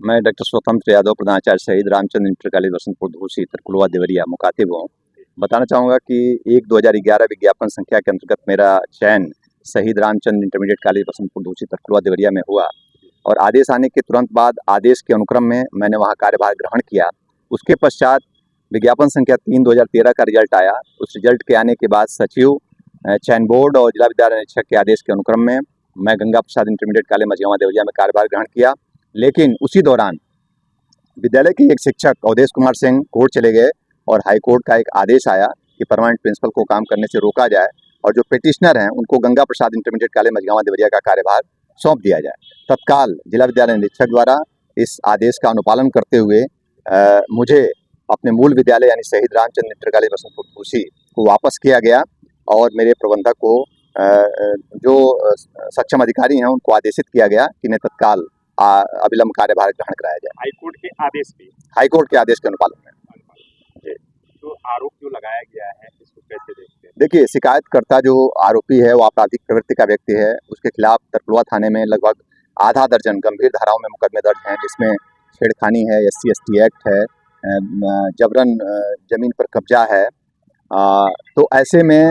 मैं डॉक्टर स्वतंत्र यादव, प्रधानाचार्य शहीद रामचंद्र इंटर कॉलेज बसंतपुर धूसी तरकुलवा देवरिया मुखातिब हूँ। बताना चाहूँगा कि 1/2011 विज्ञापन संख्या के अंतर्गत मेरा चयन शहीद रामचंद्र इंटरमीडिएट कॉलेज बसंतपुर धूसी तरकुलवा देवरिया में हुआ और आदेश आने के तुरंत बाद आदेश के अनुक्रम में मैंने वहाँ कार्यभार ग्रहण किया। उसके पश्चात विज्ञापन संख्या 3/2013 का रिजल्ट आया। उस रिजल्ट के आने के बाद सचिव, चयन बोर्ड और जिला विद्यालय निरीक्षक के आदेश के अनुक्रम में मैं गंगा प्रसाद इंटरमीडिएट कॉलेज मझगांव देवरिया में कार्यभार ग्रहण किया। लेकिन उसी दौरान विद्यालय के एक शिक्षक अवधेश कुमार सिंह कोर्ट चले गए और हाई कोर्ट का एक आदेश आया कि परमानेंट प्रिंसिपल को काम करने से रोका जाए और जो पिटिशनर हैं उनको गंगा प्रसाद इंटरमीडिएट कॉलेज मझगांव देवरिया का कार्यभार सौंप दिया जाए। तत्काल जिला विद्यालय निरीक्षक द्वारा इस आदेश का अनुपालन करते हुए मुझे अपने मूल विद्यालय यानी शहीद रामचंद्र इंटर कॉलेज बसंतपुर धूसी को वापस किया गया और मेरे प्रबंधक को जो सक्षम अधिकारी हैं उनको आदेशित किया गया कि इन्हें तत्काल अविलंब कार्यभार ग्रहण कराया जाए। हाईकोर्ट के आदेश के अनुपालन में जो आरोप जो लगाया गया है इसको कैसे देखते हैं? देखिए, शिकायतकर्ता जो आरोपी है वो आपराधिक प्रवृत्ति का व्यक्ति है। उसके खिलाफ तरकुलवा थाने में लगभग आधा दर्जन गंभीर धाराओं में मुकदमे दर्ज हैं, जिसमें छेड़खानी है, SC/ST एक्ट है, जबरन जमीन पर कब्जा है। तो ऐसे में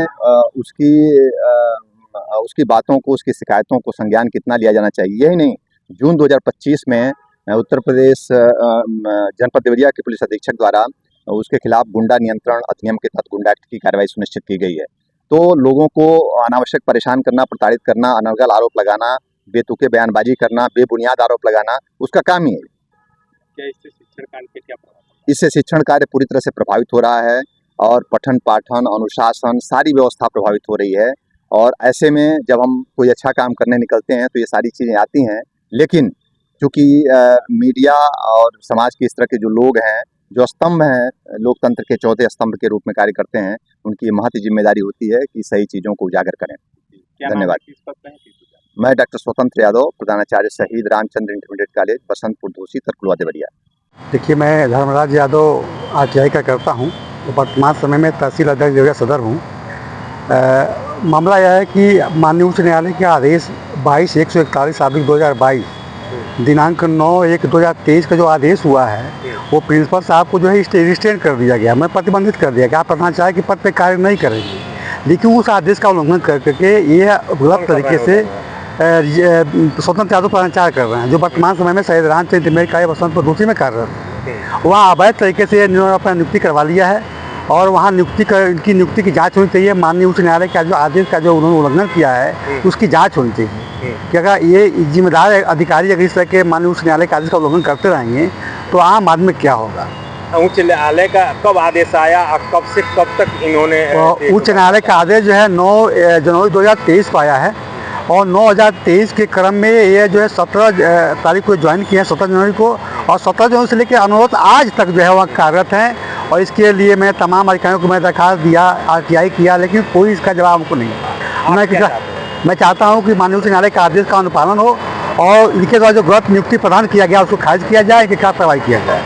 उसकी बातों को, उसकी शिकायतों को संज्ञान कितना लिया जाना चाहिए। यही नहीं, जून 2025 में उत्तर प्रदेश जनपद देवरिया के पुलिस अधीक्षक द्वारा उसके खिलाफ गुंडा नियंत्रण अधिनियम के तहत गुंडा एक्ट की कार्रवाई सुनिश्चित की गई है। तो लोगों को अनावश्यक परेशान करना, प्रताड़ित करना, अनर्गल आरोप लगाना, बेतुके बयानबाजी करना, बेबुनियाद आरोप लगाना उसका काम ही है। क्या इससे शिक्षण कार्य पे क्या प्रभाव? इससे शिक्षण कार्य पूरी तरह से प्रभावित हो रहा है और पठन पाठन, अनुशासन, सारी व्यवस्था प्रभावित हो रही है। और ऐसे में जब हम कोई अच्छा काम करने निकलते हैं तो ये सारी चीज़ें आती हैं। लेकिन चूँकि मीडिया और समाज के इस तरह के जो लोग हैं, जो स्तंभ हैं, लोकतंत्र के चौथे स्तंभ के रूप में कार्य करते हैं, उनकी महती जिम्मेदारी होती है कि सही चीज़ों को उजागर करें। धन्यवाद। मैं डॉक्टर स्वतंत्र यादव, प्रधानाचार्य शहीद रामचंद्र इंटरमीडिएट कॉलेज बसंतपुर धूसी तरकुलवा देवरिया। देखिए, मैं धर्मराज यादव RTI का करता हूँ। वर्तमान समय में तहसील अध्यक्ष देवरिया सदर हूँ। मामला यह है कि माननीय उच्च न्यायालय के आदेश 22/141/2022 दिनांक 9/1/2023 का जो आदेश हुआ है वो प्रिंसिपल साहब को जो है रिस्ट्रेन कर दिया गया, मैं प्रतिबंधित कर दिया गया, आप प्रधानाचार्य के पद पे कार्य नहीं करेंगे। लेकिन उस आदेश का उल्लंघन करके ये गलत तरीके से स्वतंत्र यादव प्रधानाचार्य कर रहे हैं, जो वर्तमान समय में शहीद रामचंद्र इंटरमीडिएट कॉलेज बसंतपुर धूसी में कार्यरत है। वहाँ अवैध तरीके से इन्होंने अपना नियुक्ति करवा लिया है और वहाँ इनकी नियुक्ति की जांच होनी चाहिए। माननीय उच्च न्यायालय का जो आदेश का जो उन्होंने उल्लंघन किया है उसकी जांच होनी चाहिए कि अगर ये जिम्मेदार अधिकारी अगर इस तरह के माननीय उच्च न्यायालय के आदेश का उल्लंघन करते रहेंगे तो आम आदमी क्या होगा। उच्च न्यायालय का कब आदेश आया और कब से कब तक इन्होंने? उच्च न्यायालय का आदेश जो है 9 जनवरी 2023 को आया है और 9/2023 के क्रम में ये जो है 17 तारीख को ज्वाइन किए हैं, 17 जनवरी को, और 17 जनवरी से लेकर अनुरोध आज तक जो है वहाँ कार्यरत हैं। और इसके लिए मैं तमाम अधिकारियों को मैं दरखास्त दिया, RTI किया, लेकिन कोई इसका जवाब हमको नहीं। मैं चाहता हूँ कि माननीय उच्च न्यायालय का आदेश का अनुपालन हो और इनके द्वारा जो गलत नियुक्ति प्रदान किया गया उसको खारिज किया जाए, कि क्या कार्रवाई किया जाए।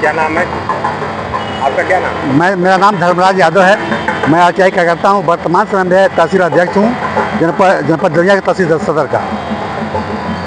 क्या नाम है आपका? क्या नाम? मेरा नाम धर्मराज यादव है। मैं RTI का करता हूँ। वर्तमान समय में तहसील अध्यक्ष हूँ जनपद देवरिया के तहसील सदर का।